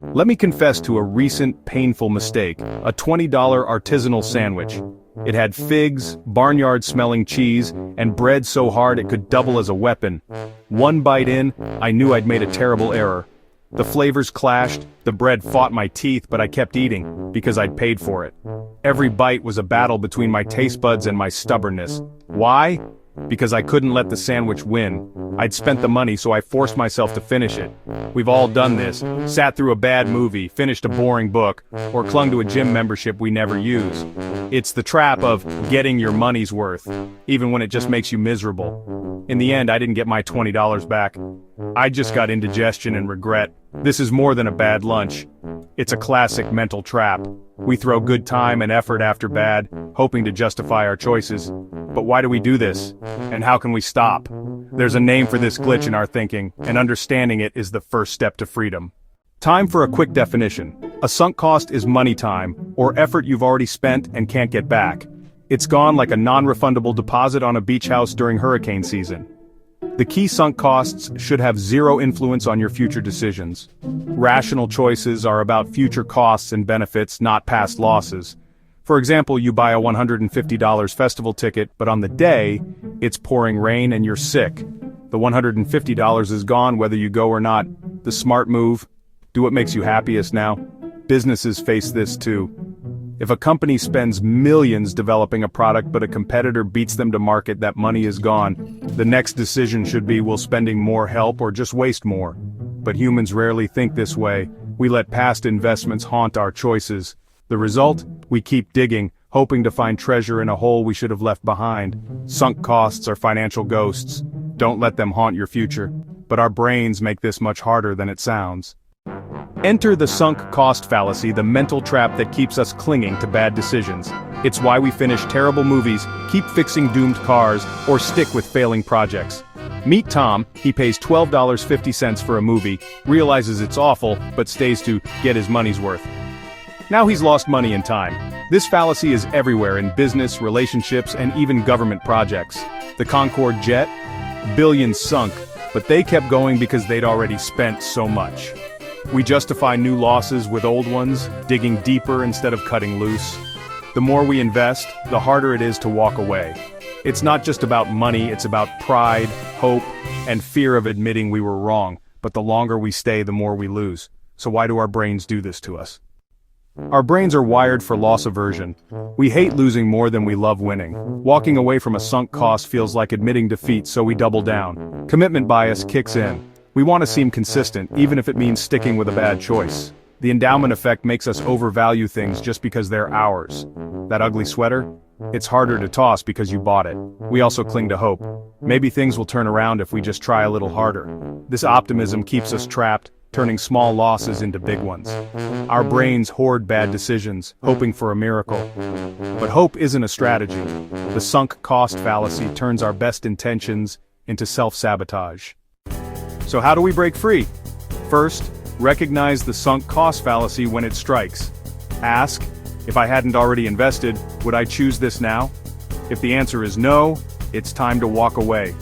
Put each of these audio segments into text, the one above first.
Let me confess to a recent painful mistake, a $20 artisanal sandwich. It had figs, barnyard-smelling cheese, and bread so hard it could double as a weapon. One bite in, I knew I'd made a terrible error. The flavors clashed, the bread fought my teeth, but I kept eating, because I'd paid for it. Every bite was a battle between my taste buds and my stubbornness. Why? Because I couldn't let the sandwich win. I'd spent the money, so I forced myself to finish it. We've all done this, sat through a bad movie, finished a boring book, or clung to a gym membership we never use. It's the trap of getting your money's worth, even when it just makes you miserable. In the end, I didn't get my $20 back. I just got indigestion and regret. This is more than a bad lunch. It's a classic mental trap. We throw good time and effort after bad, hoping to justify our choices. But why do we do this? And how can we stop? There's a name for this glitch in our thinking, and understanding it is the first step to freedom. Time for a quick definition. A sunk cost is money time, or effort you've already spent and can't get back. It's gone like a non-refundable deposit on a beach house during hurricane season. The key sunk costs should have zero influence on your future decisions. Rational choices are about future costs and benefits, not past losses. For example, you buy a $150 festival ticket, but on the day, it's pouring rain and you're sick. The $150 is gone whether you go or not. The smart move: do what makes you happiest now. Businesses face this too. If a company spends millions developing a product but a competitor beats them to market, that money is gone. The next decision should be, will spending more help or just waste more? But humans rarely think this way. We let past investments haunt our choices. The result? We keep digging, hoping to find treasure in a hole we should have left behind. Sunk costs are financial ghosts. Don't let them haunt your future. But our brains make this much harder than it sounds. Enter the sunk cost fallacy, the mental trap that keeps us clinging to bad decisions. It's why we finish terrible movies, keep fixing doomed cars, or stick with failing projects. Meet Tom. He pays $12.50 for a movie, realizes it's awful, but stays to get his money's worth. Now he's lost money and time. This fallacy is everywhere in business, relationships, and even government projects. The Concorde jet? Billions sunk, but they kept going because they'd already spent so much. We justify new losses with old ones, digging deeper instead of cutting loose. The more we invest, the harder it is to walk away. It's not just about money, it's about pride, hope, and fear of admitting we were wrong. But the longer we stay, the more we lose. So why do our brains do this to us? Our brains are wired for loss aversion. We hate losing more than we love winning. Walking away from a sunk cost feels like admitting defeat, so we double down. Commitment bias kicks in. We want to seem consistent, even if it means sticking with a bad choice. The endowment effect makes us overvalue things just because they're ours. That ugly sweater? It's harder to toss because you bought it. We also cling to hope. Maybe things will turn around if we just try a little harder. This optimism keeps us trapped, turning small losses into big ones. Our brains hoard bad decisions, hoping for a miracle. But hope isn't a strategy. The sunk cost fallacy turns our best intentions into self-sabotage. So how do we break free? First, recognize the sunk cost fallacy when it strikes. Ask, if I hadn't already invested, would I choose this now? If the answer is no, it's time to walk away.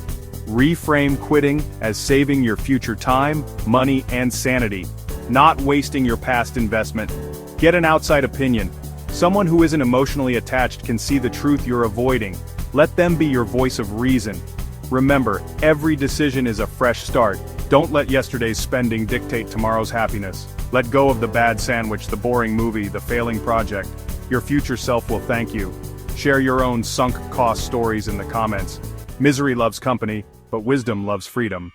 Reframe quitting as saving your future time, money, and sanity, not wasting your past investment. Get an outside opinion. Someone who isn't emotionally attached can see the truth you're avoiding. Let them be your voice of reason. Remember, every decision is a fresh start. Don't let yesterday's spending dictate tomorrow's happiness. Let go of the bad sandwich, the boring movie, the failing project. Your future self will thank you. Share your own sunk cost stories in the comments. Misery loves company, but wisdom loves freedom.